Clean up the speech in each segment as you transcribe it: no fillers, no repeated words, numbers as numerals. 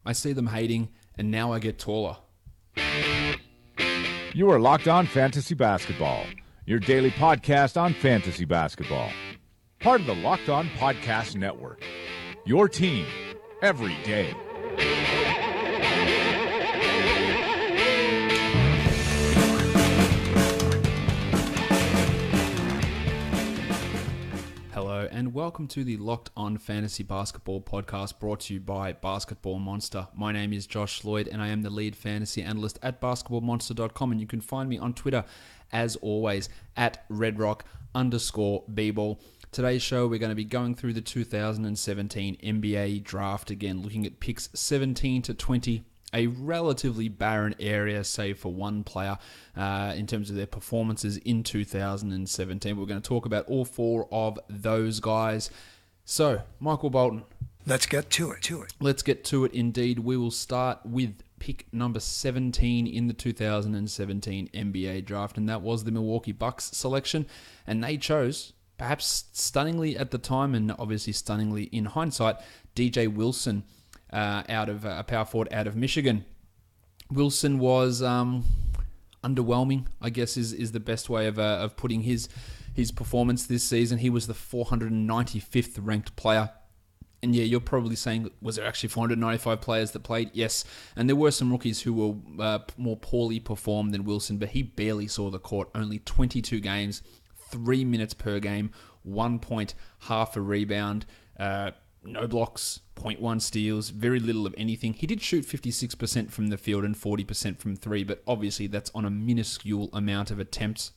I see them hating, and now I get taller. You are Locked On Fantasy Basketball, your daily podcast on fantasy basketball. Part of the Locked On Podcast Network, your team every day. Hello and welcome to the Locked On Fantasy Basketball podcast brought to you by Basketball Monster. My name is Josh Lloyd and I am the lead fantasy analyst at basketballmonster.com, and you can find me on Twitter as always at redrock_bball. Today's show we're going to be going through the 2017 NBA draft again, looking at picks 17 to 20. A relatively barren area, save for one player, in terms of their performances in 2017. We're going to talk about all four of those guys. So, Michael Bolton. Let's get to it. Let's get to it indeed. We will start with pick number 17 in the 2017 NBA draft, and that was the Milwaukee Bucks selection. And they chose, perhaps stunningly at the time, and obviously stunningly in hindsight, DJ Wilson, out of a power forward out of Michigan. Wilson was underwhelming, I guess is the best way of putting his performance this season. He was the 495th ranked player. And yeah, you're probably saying, was there actually 495 players that played? Yes. And there were some rookies who were more poorly performed than Wilson, but he barely saw the court. Only 22 games, 3 minutes per game, 1 point, half a rebound, no blocks, 0.1 steals, very little of anything. He did shoot 56% from the field and 40% from three, but obviously that's on a minuscule amount of attempts.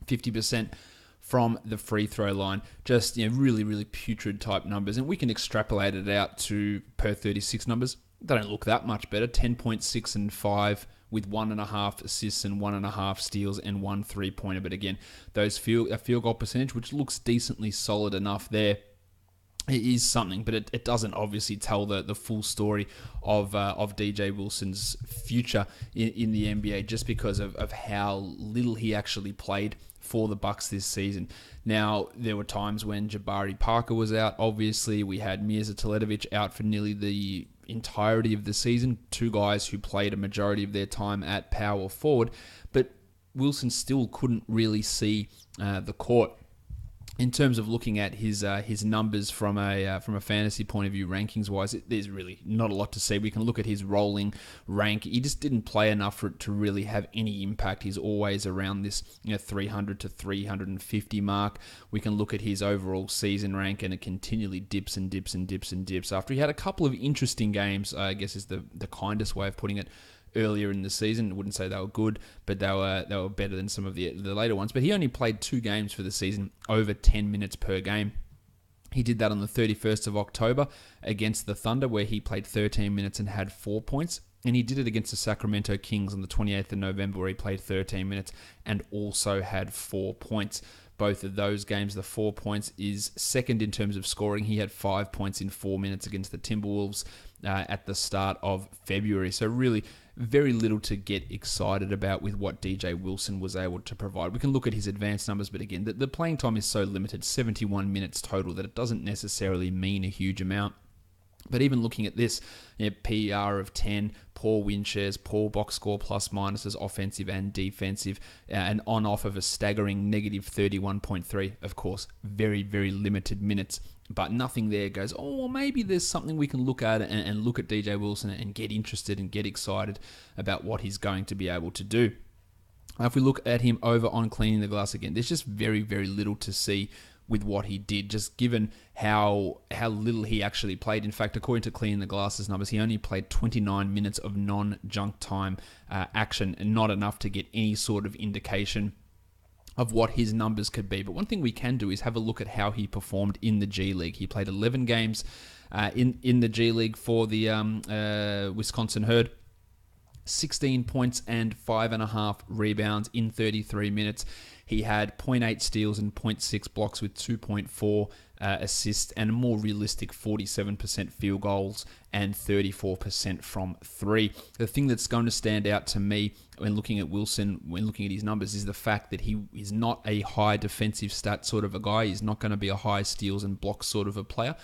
50% from the free throw line. Just, really, really putrid type numbers. And we can extrapolate it out to per 36 numbers. They don't look that much better. 10.6 and 5 with 1.5 assists and 1.5 steals and 1 3-pointer. But again, those field goal percentage, which looks decently solid enough there, it is something, but it doesn't obviously tell the full story of DJ Wilson's future in the NBA, just because of how little he actually played for the Bucks this season. Now, there were times when Jabari Parker was out. Obviously, we had Mirza Teletovic out for nearly the entirety of the season. Two guys who played a majority of their time at power forward, but Wilson still couldn't really see the court. In terms of looking at his numbers from a fantasy point of view, rankings wise, there's really not a lot to say. We can look at his rolling rank. He just didn't play enough for it to really have any impact. He's always around this 300 to 350 mark. We can look at his overall season rank, and it continually dips and dips and dips and dips. After he had a couple of interesting games, I guess is the kindest way of putting it, earlier in the season. I wouldn't say they were good, but they were better than some of the later ones. But he only played 2 games for the season, over 10 minutes per game. He did that on the 31st of October against the Thunder, where he played 13 minutes and had 4 points. And he did it against the Sacramento Kings on the 28th of November, where he played 13 minutes and also had 4 points. Both of those games, the 4 points is second in terms of scoring. He had 5 points in 4 minutes against the Timberwolves at the start of February. So really very little to get excited about with what DJ Wilson was able to provide. We can look at his advanced numbers, but again, the playing time is so limited, 71 minutes total, that it doesn't necessarily mean a huge amount. But even looking at this, PER of 10, poor win shares, poor box score plus minuses, offensive and defensive, and on-off of a staggering negative 31.3. Of course, very, very limited minutes. But nothing there goes, oh, well, maybe there's something we can look at and look at DJ Wilson and get interested and get excited about what he's going to be able to do. If we look at him over on Cleaning the Glass again, there's just very, very little to see with what he did, just given how little he actually played. In fact, according to Cleaning the Glass's numbers, he only played 29 minutes of non-junk time action, and not enough to get any sort of indication of what his numbers could be. But one thing we can do is have a look at how he performed in the G League. He played 11 games in the G League for the Wisconsin Herd. 16 points and 5.5 rebounds in 33 minutes. He had 0.8 steals and 0.6 blocks with 2.4 assists and a more realistic 47% field goals and 34% from three. The thing that's going to stand out to me when looking at Wilson, when looking at his numbers, is the fact that he is not a high defensive stat sort of a guy. He's not going to be a high steals and blocks sort of a player.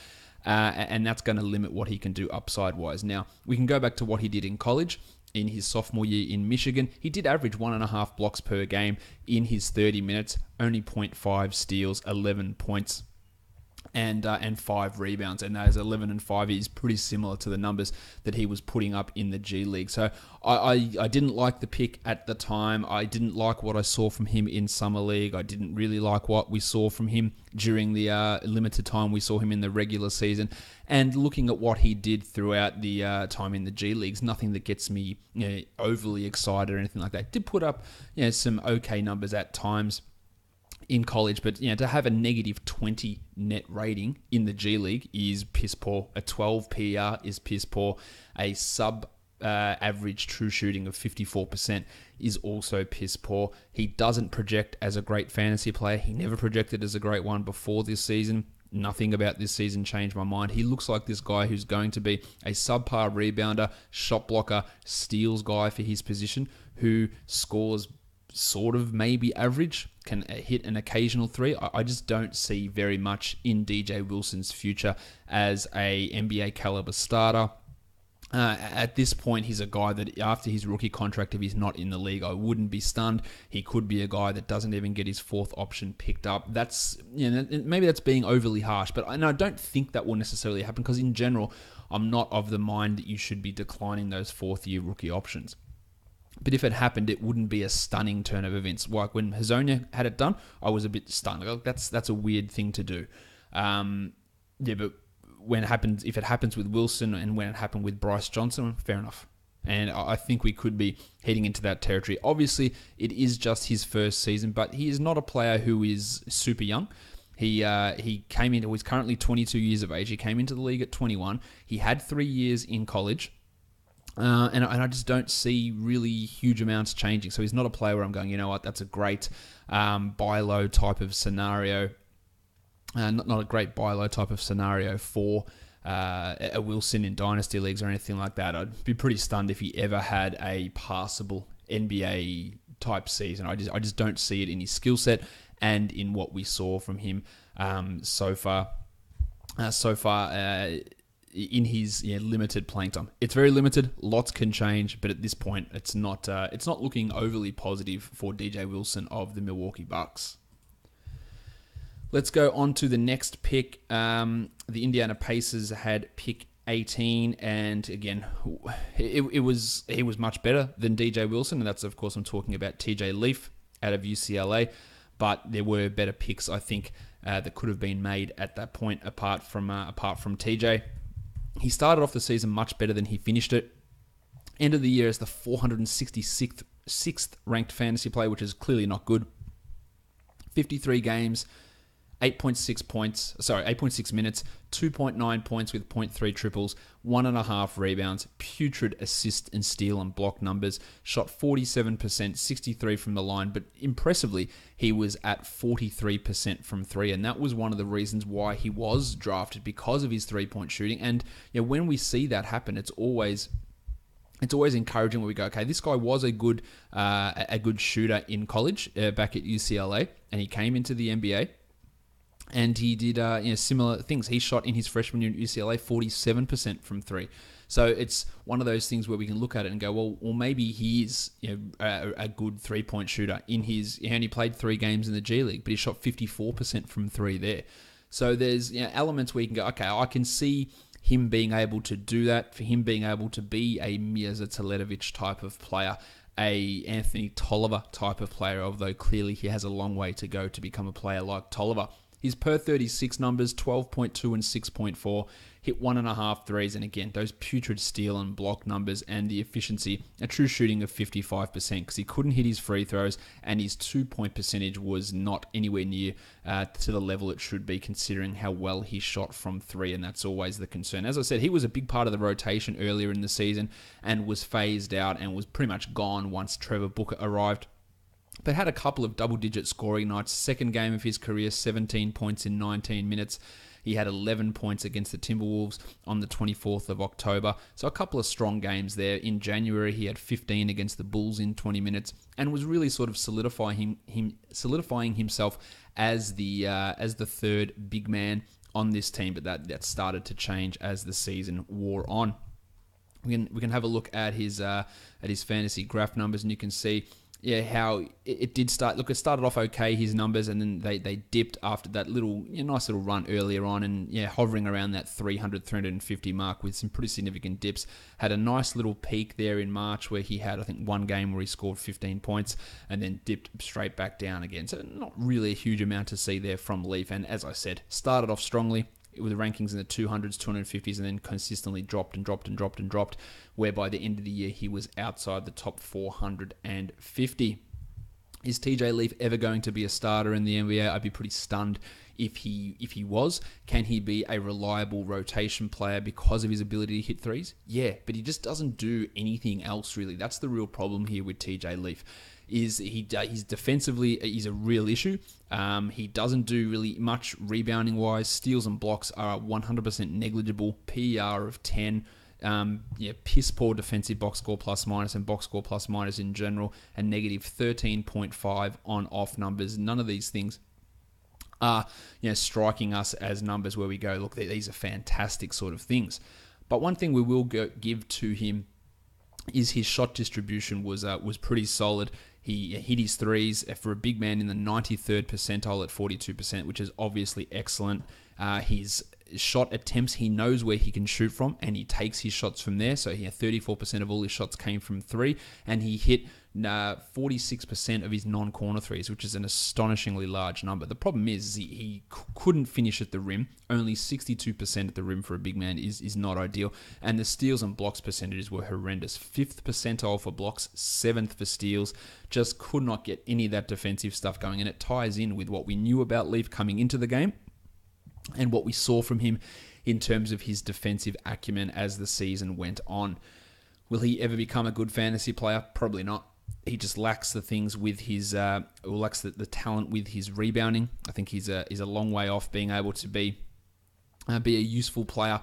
and that's going to limit what he can do upside-wise. Now, we can go back to what he did in college. In his sophomore year in Michigan, he did average 1.5 blocks per game in his 30 minutes, only 0.5 steals, 11 points, and 5 rebounds. And those 11 and 5 is pretty similar to the numbers that he was putting up in the G League. So I didn't like the pick at the time. I didn't like what I saw from him in Summer League. I didn't really like what we saw from him during the limited time we saw him in the regular season. And looking at what he did throughout the time in the G Leagues, nothing that gets me overly excited or anything like that. Did put up some okay numbers at times in college, but to have a negative 20 net rating in the G League is piss poor. A 12 PER is piss poor. A sub average true shooting of 54% is also piss poor. He doesn't project as a great fantasy player. He never projected as a great one before this season. Nothing about this season changed my mind. He looks like this guy who's going to be a subpar rebounder, shot blocker, steals guy for his position, who scores sort of maybe average, can hit an occasional three. I just don't see very much in DJ Wilson's future as a NBA caliber starter. At this point, he's a guy that after his rookie contract, if he's not in the league, I wouldn't be stunned. He could be a guy that doesn't even get his fourth option picked up. That's maybe that's being overly harsh, but I don't think that will necessarily happen because in general, I'm not of the mind that you should be declining those fourth-year rookie options. But if it happened, it wouldn't be a stunning turn of events. Like when Hazonia had it done, I was a bit stunned. Like, that's a weird thing to do. But if it happens with Wilson and when it happened with Bryce Johnson, fair enough. And I think we could be heading into that territory. Obviously, it is just his first season, but he is not a player who is super young. He's currently 22 years of age. He came into the league at 21. He had 3 years in college. And I just don't see really huge amounts changing. So he's not a player where I'm going, you know what, that's a great buy low type of scenario. Not a great buy low type of scenario for a Wilson in dynasty leagues or anything like that. I'd be pretty stunned if he ever had a passable NBA type season. I just don't see it in his skill set and in what we saw from him so far. In his limited playing time. It's very limited. Lots can change, but at this point, it's not looking overly positive for DJ Wilson of the Milwaukee Bucks. Let's go on to the next pick. The Indiana Pacers had pick 18, and again, he was much better than DJ Wilson, and that's of course I'm talking about TJ Leaf out of UCLA. But there were better picks, I think, that could have been made at that point apart from TJ. He started off the season much better than he finished it. End of the year as the 466th ranked fantasy player, which is clearly not good. 53 games, 8.6 minutes, 2.9 points with 0.3 triples, 1.5 rebounds, putrid assist and steal and block numbers, shot 47%, 63 from the line, but impressively, he was at 43% from three, and that was one of the reasons why he was drafted, because of his three-point shooting. And when we see that happen, it's always encouraging when we go, okay, this guy was a good shooter in college back at UCLA, and he came into the NBA. And he did similar things. He shot in his freshman year at UCLA 47% from three. So it's one of those things where we can look at it and go, well, maybe he is a good three-point shooter. He only played 3 games in the G League, but he shot 54% from three there. So there's elements where you can go, okay, I can see him being able to do that, for him being able to be a Mirza Teletovic type of player, a Anthony Tolliver type of player, although clearly he has a long way to go to become a player like Tolliver. His per 36 numbers, 12.2 and 6.4, hit 1.5 threes, and again, those putrid steal and block numbers and the efficiency, a true shooting of 55% because he couldn't hit his free throws, and his 2-point percentage was not anywhere near to the level it should be considering how well he shot from three, and that's always the concern. As I said, he was a big part of the rotation earlier in the season and was phased out and was pretty much gone once Trevor Booker arrived. But had a couple of double-digit scoring nights. Second game of his career, 17 points in 19 minutes. He had 11 points against the Timberwolves on the 24th of October. So a couple of strong games there. In January, he had 15 against the Bulls in 20 minutes and was really sort of solidifying himself as the third big man on this team, but that started to change as the season wore on. We can have a look at his fantasy graph numbers, and you can see how it did start. Look, it started off okay, his numbers, and then they dipped after that nice little run earlier on, and hovering around that 300, 350 mark with some pretty significant dips. Had a nice little peak there in March where he had, I think, one game where he scored 15 points and then dipped straight back down again. So not really a huge amount to see there from Leaf, and as I said, started off strongly with the rankings in the 200s, 250s, and then consistently dropped, where by the end of the year he was outside the top 450. Is TJ Leaf ever going to be a starter in the NBA? I'd be pretty stunned if he was. Can he be a reliable rotation player because of his ability to hit threes? Yeah, but he just doesn't do anything else really. That's the real problem here with TJ Leaf. He's defensively, he's a real issue. He doesn't do really much rebounding wise. Steals and blocks are 100% negligible. PER of 10. Piss poor defensive box score plus minus and box score plus minus in general, and negative 13.5 on off numbers. None of these things are striking us as numbers where we go, look, these are fantastic sort of things. But one thing we will give to him is his shot distribution was pretty solid. He hit his threes for a big man in the 93rd percentile at 42%, which is obviously excellent. His shot attempts, he knows where he can shoot from, and he takes his shots from there. So 34% of all his shots came from three, and he hit 46% of his non-corner threes, which is an astonishingly large number. The problem is he couldn't finish at the rim. Only 62% at the rim for a big man is not ideal. And the steals and blocks percentages were horrendous. 5th percentile for blocks, 7th for steals. Just could not get any of that defensive stuff going. And it ties in with what we knew about Leaf coming into the game and what we saw from him in terms of his defensive acumen as the season went on. Will he ever become a good fantasy player? Probably not. He just lacks the things with his, lacks the talent with his rebounding. I think he's a long way off being able to be a useful player,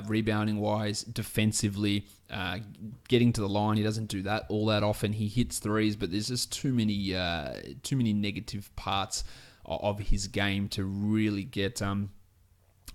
rebounding wise, defensively, getting to the line. He doesn't do that all that often. He hits threes, but there's just too many negative parts of his game to really get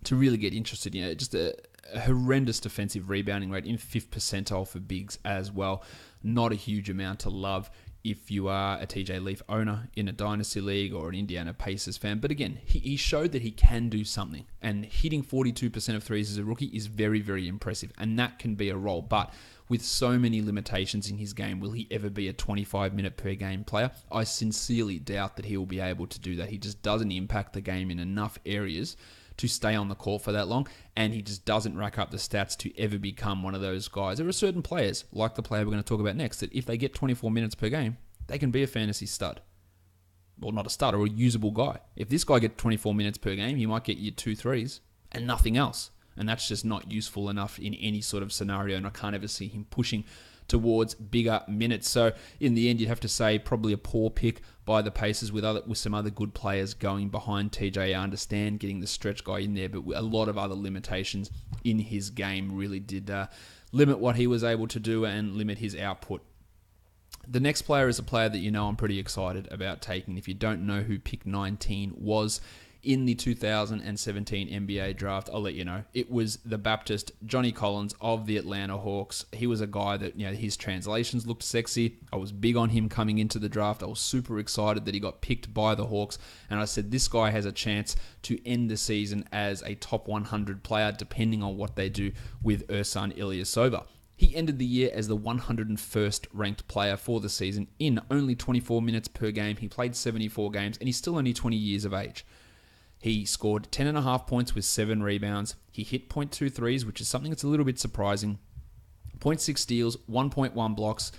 interested in. Just a horrendous defensive rebounding rate in 5th percentile for bigs as well. Not a huge amount to love if you are a TJ Leaf owner in a Dynasty League or an Indiana Pacers fan. But again, he showed that he can do something. And hitting 42% of threes as a rookie is very, very impressive. And that can be a role. But with so many limitations in his game, will he ever be a 25-minute per game player? I sincerely doubt that he will be able to do that. He just doesn't impact the game in enough areas to stay on the court for that long, and he just doesn't rack up the stats to ever become one of those guys. There are certain players, like the player we're going to talk about next, that if they get 24 minutes per game, they can be a fantasy stud. Well, not a stud, or a usable guy. If this guy gets 24 minutes per game, he might get you 2 threes and nothing else. And that's just not useful enough in any sort of scenario, and I can't ever see him pushing towards bigger minutes. So in the end, you'd have to say probably a poor pick by the Pacers with some other good players going behind TJ. I understand getting the stretch guy in there, but a lot of other limitations in his game really did limit what he was able to do and limit his output. The next player is a player that I'm pretty excited about taking. If you don't know who pick 19 was in the 2017 NBA draft, I'll let you know. It was the Baptist Johnny Collins of the Atlanta Hawks. He was a guy that, his translations looked sexy. I was big on him coming into the draft. I was super excited that he got picked by the Hawks. And I said, this guy has a chance to end the season as a top 100 player, depending on what they do with Ersan Ilyasova. He ended the year as the 101st ranked player for the season in only 24 minutes per game. He played 74 games, and he's still only 20 years of age. He scored 10.5 points with 7 rebounds. He hit 0.2 threes, which is something that's a little bit surprising. 0.6 steals, 1.1 blocks,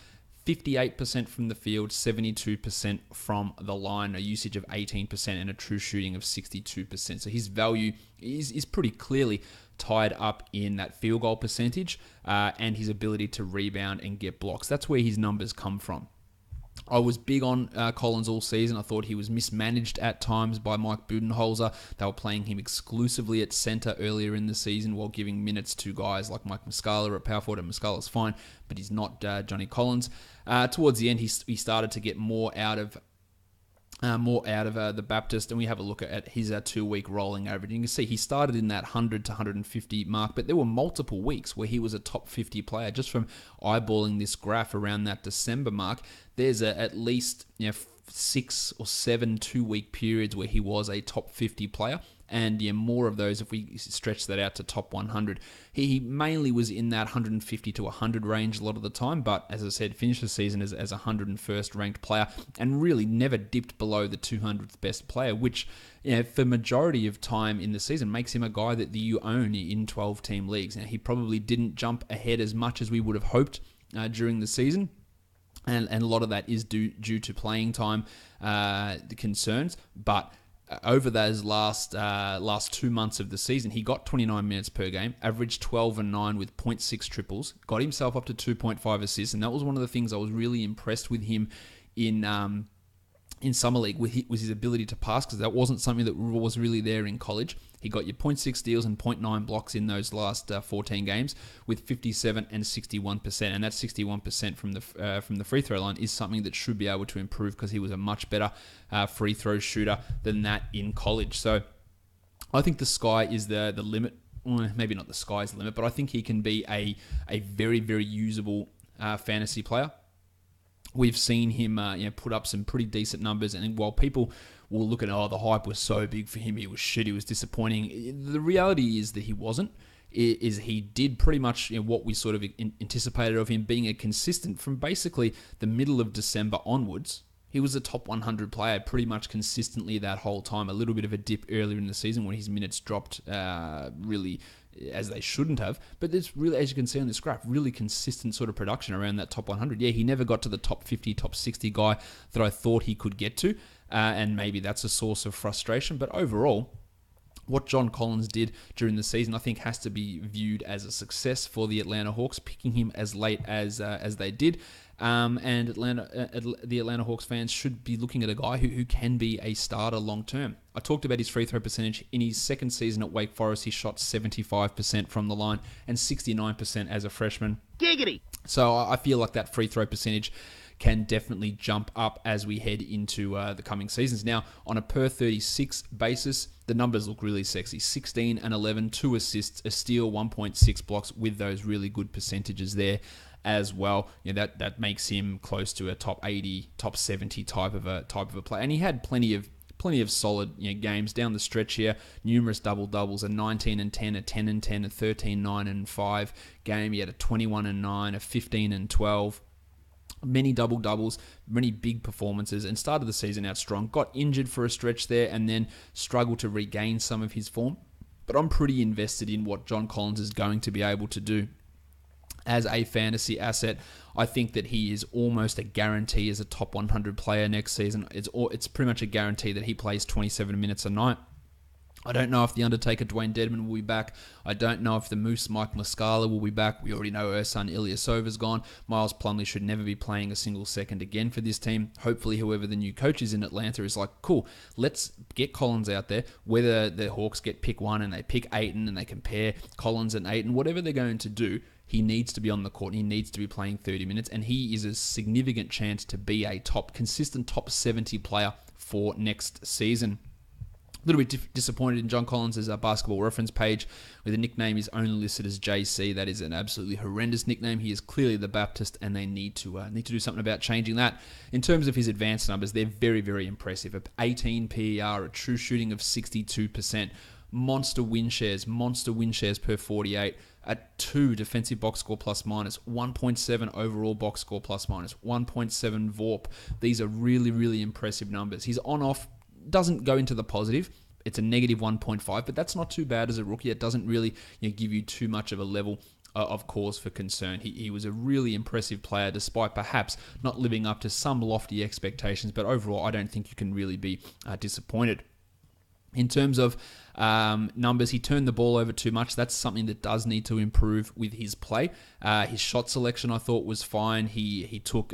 58% from the field, 72% from the line, a usage of 18%, and a true shooting of 62%. So his value is pretty clearly tied up in that field goal percentage and his ability to rebound and get blocks. That's where his numbers come from. I was big on Collins all season. I thought he was mismanaged at times by Mike Budenholzer. They were playing him exclusively at center earlier in the season while giving minutes to guys like Mike Muscala at power forward. And Muscala's fine, but he's not Johnny Collins. Towards the end, he started to get more out of more out of the Baptist, and we have a look at his 2-week rolling average. You can see he started in that 100 to 150 mark, but there were multiple weeks where he was a top 50 player. Just from eyeballing this graph around that December mark, there's at least 6 or 7 2-week periods where he was a top 50 player. And more of those if we stretch that out to top 100. He mainly was in that 150 to 100 range a lot of the time, but as I said, finished the season as 101st ranked player and really never dipped below the 200th best player, which for majority of time in the season makes him a guy that you own in 12-team leagues. Now, he probably didn't jump ahead as much as we would have hoped during the season. And a lot of that is due to playing time concerns, but over those last 2 months of the season, he got 29 minutes per game, averaged 12 and 9 with 0.6 triples, got himself up to 2.5 assists, and that was one of the things I was really impressed with him in Summer League was his ability to pass, because that wasn't something that was really there in college. He got your 0.6 steals and 0.9 blocks in those last 14 games with 57 and 61%, and that 61% from the free throw line is something that should be able to improve, because he was a much better free throw shooter than that in college. So I think the sky is the limit. Maybe not the sky's the limit, but I think he can be a very, very usable fantasy player. We've seen him put up some pretty decent numbers, and while people will look at, the hype was so big for him, he was shit, he was disappointing, the reality is that he wasn't. He did pretty much what we sort of anticipated of him, being a consistent from basically the middle of December onwards. He was a top 100 player pretty much consistently that whole time. A little bit of a dip earlier in the season when his minutes dropped really as they shouldn't have. But there's really, as you can see on this graph, really consistent sort of production around that top 100. Yeah, he never got to the top 50, top 60 guy that I thought he could get to. And maybe that's a source of frustration. But overall, what John Collins did during the season, I think, has to be viewed as a success for the Atlanta Hawks, picking him as late as they did. And the Atlanta Hawks fans should be looking at a guy who can be a starter long term. I talked about his free throw percentage. In his second season at Wake Forest, he shot 75% from the line and 69% as a freshman. Giggity! So I feel like that free throw percentage can definitely jump up as we head into the coming seasons. Now, on a per 36 basis, the numbers look really sexy. 16 and 11, 2 assists, a steal, 1.6 blocks with those really good percentages there as well. That makes him close to a top 80, top 70 type of a player. And he had plenty of solid games down the stretch here. Numerous double doubles, a 19 and 10, a 10 and 10, a 13, 9 and 5 game. He had a 21 and 9, a 15 and 12. Many double doubles, many big performances, and started the season out strong. Got injured for a stretch there and then struggled to regain some of his form. But I'm pretty invested in what John Collins is going to be able to do as a fantasy asset. I think that he is almost a guarantee as a top 100 player next season. It's pretty much a guarantee that he plays 27 minutes a night. I don't know if the Undertaker Dwayne Dedman will be back. I don't know if the Moose Mike Muscala will be back. We already know Ersan Ilyasova's gone. Miles Plumlee should never be playing a single second again for this team. Hopefully, whoever the new coach is in Atlanta is like, cool, let's get Collins out there. Whether the Hawks get pick 1 and they pick Ayton and they compare Collins and Ayton, whatever they're going to do, he needs to be on the court. He needs to be playing 30 minutes, and he is a significant chance to be a consistent top 70 player for next season. A little bit disappointed in John Collins' basketball reference page, where the nickname is only listed as JC. That is an absolutely horrendous nickname. He is clearly the Baptist, and they need to do something about changing that. In terms of his advanced numbers, they're very, very impressive. 18 PER, a true shooting of 62%, monster win shares per 48, at 2 defensive box score plus minus, 1.7 overall box score plus minus, 1.7 VORP. These are really, really impressive numbers. His on-off doesn't go into the positive. It's a negative 1.5, but that's not too bad as a rookie. It doesn't really give you too much of a level of cause for concern. He was a really impressive player, despite perhaps not living up to some lofty expectations, but overall, I don't think you can really be disappointed. In terms of numbers, he turned the ball over too much. That's something that does need to improve with his play. His shot selection, I thought, was fine. He took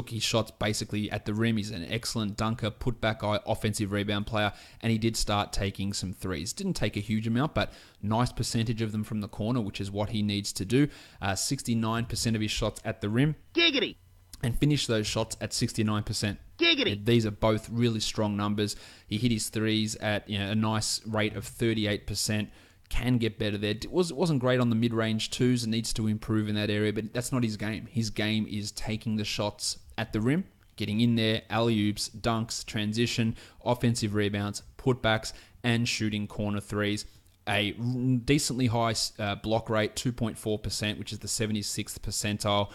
his shots basically at the rim. He's an excellent dunker, putback guy, offensive rebound player, and he did start taking some threes. Didn't take a huge amount, but nice percentage of them from the corner, which is what he needs to do. 69% of his shots at the rim. Giggity! and finished those shots at 69%. Giggity. These are both really strong numbers. He hit his threes at a nice rate of 38%. Can get better there. Wasn't great on the mid-range twos and needs to improve in that area, but that's not his game. His game is taking the shots at the rim, getting in there, alley-oops, dunks, transition, offensive rebounds, putbacks, and shooting corner threes. A decently high block rate, 2.4%, which is the 76th percentile.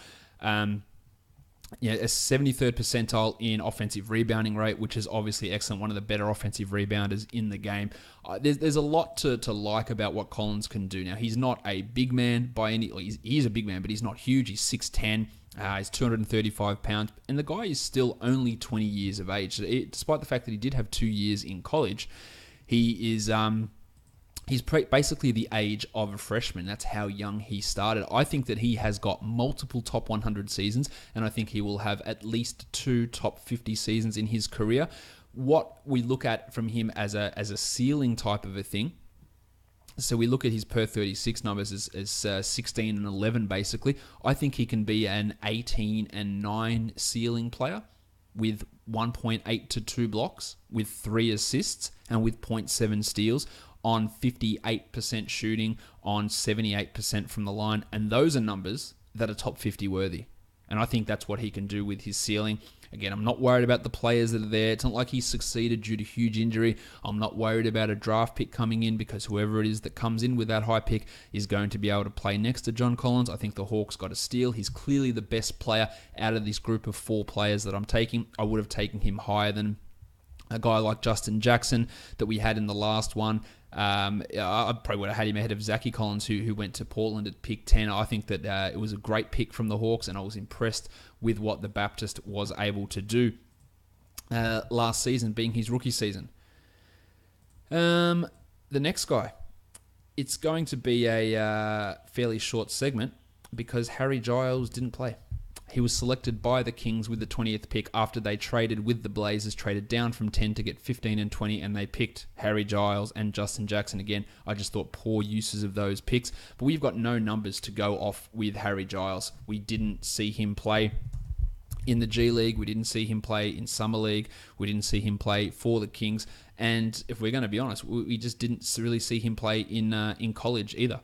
A 73rd percentile in offensive rebounding rate, which is obviously excellent. One of the better offensive rebounders in the game. There's a lot to like about what Collins can do. Now, he's not a big man by any... He is a big man, but he's not huge. He's 6'10". He's 235 pounds. And the guy is still only 20 years of age. Despite the fact that he did have 2 years in college, he is... He's basically the age of a freshman. That's how young he started. I think that he has got multiple top 100 seasons, and I think he will have at least 2 top 50 seasons in his career. What we look at from him as a ceiling type of a thing, so we look at his per 36 numbers as 16 and 11 basically. I think he can be an 18 and 9 ceiling player with 1.8 to 2 blocks, with 3 assists, and with 0.7 steals, on 58% shooting, on 78% from the line. And those are numbers that are top 50 worthy. And I think that's what he can do with his ceiling. Again, I'm not worried about the players that are there. It's not like he succeeded due to huge injury. I'm not worried about a draft pick coming in, because whoever it is that comes in with that high pick is going to be able to play next to John Collins. I think the Hawks got a steal. He's clearly the best player out of this group of 4 players that I'm taking. I would have taken him higher than a guy like Justin Jackson that we had in the last one. I probably would have had him ahead of Zachy Collins, who went to Portland at pick 10. I think that it was a great pick from the Hawks, and I was impressed with what the Baptist was able to do last season, being his rookie season. The next guy, it's going to be a fairly short segment because Harry Giles didn't play. He was selected by the Kings with the 20th pick after they traded with the Blazers, traded down from 10 to get 15 and 20, and they picked Harry Giles and Justin Jackson again. I just thought poor uses of those picks, but we've got no numbers to go off with Harry Giles. We didn't see him play in the G League. We didn't see him play in Summer League. We didn't see him play for the Kings. And if we're going to be honest, we just didn't really see him play in college either.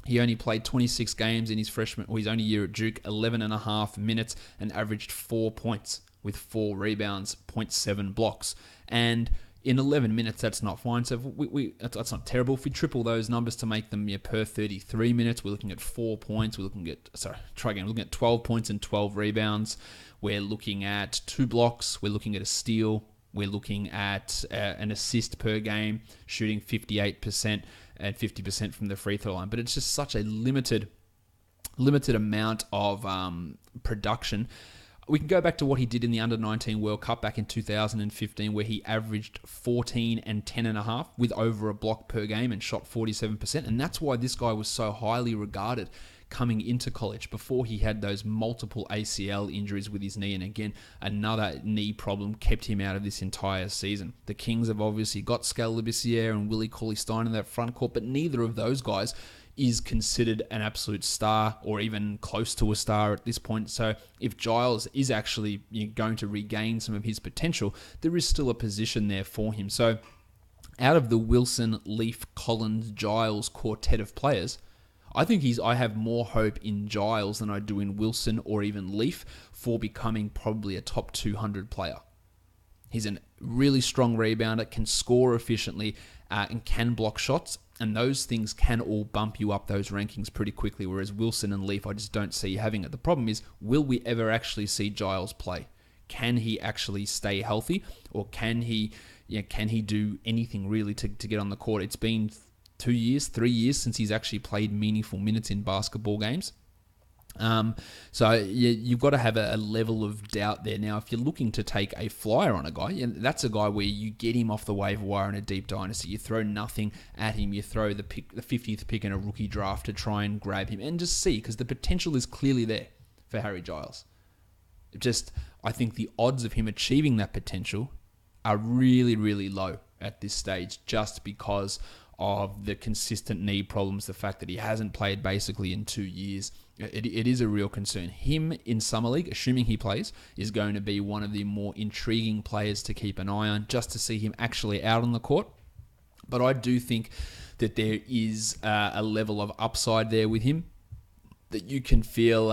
He only played 26 games in his his only year at Duke, 11 and a half minutes, and averaged 4 points with 4 rebounds, 0.7 blocks. And in 11 minutes, that's not fine. So that's not terrible. If we triple those numbers to make them per 33 minutes, we're looking at 4 points. We're looking at 12 points and 12 rebounds. We're looking at 2 blocks. We're looking at a steal. We're looking at an assist per game, shooting 58%. And 50% from the free throw line. But it's just such a limited amount of production. We can go back to what he did in the Under-19 World Cup back in 2015, where he averaged 14 and 10.5 with over a block per game and shot 47%. And that's why this guy was so highly regarded coming into college before he had those multiple ACL injuries with his knee. And again, another knee problem kept him out of this entire season. The Kings have obviously got Skal Labissiere and Willie Cauley-Stein in that front court, but neither of those guys is considered an absolute star or even close to a star at this point. So if Giles is actually going to regain some of his potential, there is still a position there for him. So out of the Wilson, Leaf, Collins, Giles quartet of players, I think I have more hope in Giles than I do in Wilson or even Leaf for becoming probably a top 200 player. He's a really strong rebounder, can score efficiently, and can block shots, and those things can all bump you up those rankings pretty quickly, whereas Wilson and Leaf I just don't see having it. The problem is, will we ever actually see Giles play? Can he actually stay healthy, or can he do anything really to get on the court? It's been 2 years, 3 years since he's actually played meaningful minutes in basketball games. So you've got to have a level of doubt there. Now, if you're looking to take a flyer on a guy, that's a guy where you get him off the waiver wire in a deep dynasty. You throw nothing at him. You throw the 50th pick in a rookie draft to try and grab him and just see, because the potential is clearly there for Harry Giles. I think the odds of him achieving that potential are really, really low. at this stage just because of the consistent knee problems, the fact that he hasn't played basically in 2 years. It is a real concern. Him in Summer League, assuming he plays, is going to be one of the more intriguing players to keep an eye on, just to see him actually out on the court. But I do think that there is a level of upside there with him that you can feel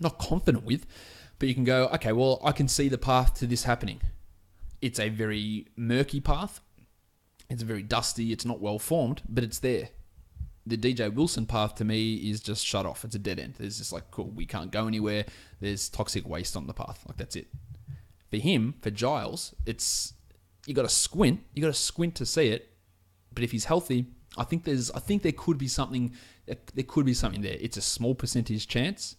not confident with, but you can go, okay, well, I can see the path to this happening. It's a very murky path. It's very dusty. It's not well formed, but it's there. The DJ Wilson path to me is just shut off. It's a dead end. There's just like, cool, we can't go anywhere. There's toxic waste on the path. Like, that's it. For him, for Giles, it's, you got to squint. You got to squint to see it. But if he's healthy, I think there could be something. There could be something there. It's a small percentage chance,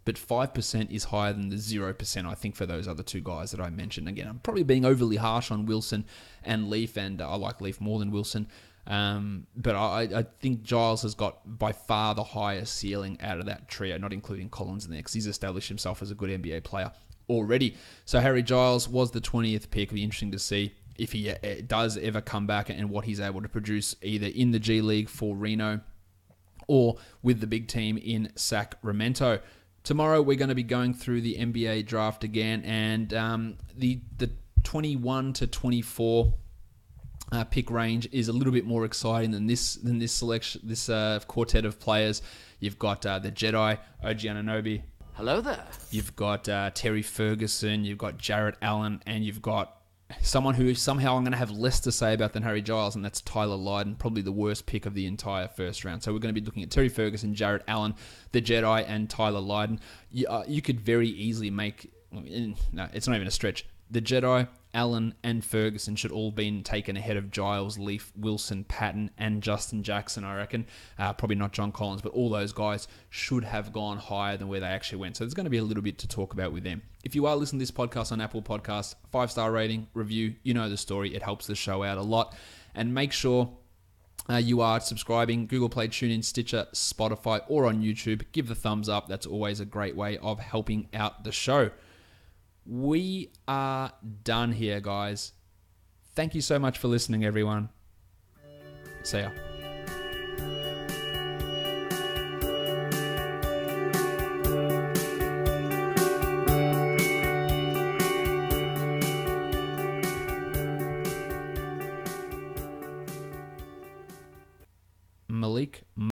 but 5% is higher than the 0%, I think, for those other two guys that I mentioned. Again, I'm probably being overly harsh on Wilson and Leaf, and I like Leaf more than Wilson. But I think Giles has got by far the highest ceiling out of that trio, not including Collins in there, because he's established himself as a good NBA player already. So Harry Giles was the 20th pick. It'll be interesting to see if he does ever come back and what he's able to produce either in the G League for Reno or with the big team in Sacramento. Tomorrow we're going to be going through the NBA draft again, and the 21 to 24 pick range is a little bit more exciting than this selection, this quartet of players. You've got the Jedi, OG Anunoby. Hello there. You've got Terry Ferguson. You've got Jarrett Allen, and you've got someone who somehow I'm going to have less to say about than Harry Giles, and that's Tyler Lydon, probably the worst pick of the entire first round. So we're going to be looking at Terry Ferguson, Jarrett Allen, the Jedi, and Tyler Lydon. You could very easily make... No, it's not even a stretch. The Jedi, Allen, and Ferguson should all been taken ahead of Giles, Leaf, Wilson, Patton, and Justin Jackson, I reckon. Probably not John Collins, but all those guys should have gone higher than where they actually went. So there's going to be a little bit to talk about with them. If you are listening to this podcast on Apple Podcasts, 5-star rating, review, you know the story. It helps the show out a lot. And make sure you are subscribing, Google Play, TuneIn, Stitcher, Spotify, or on YouTube. Give the thumbs up. That's always a great way of helping out the show. We are done here, guys. Thank you so much for listening, everyone. See ya. Malik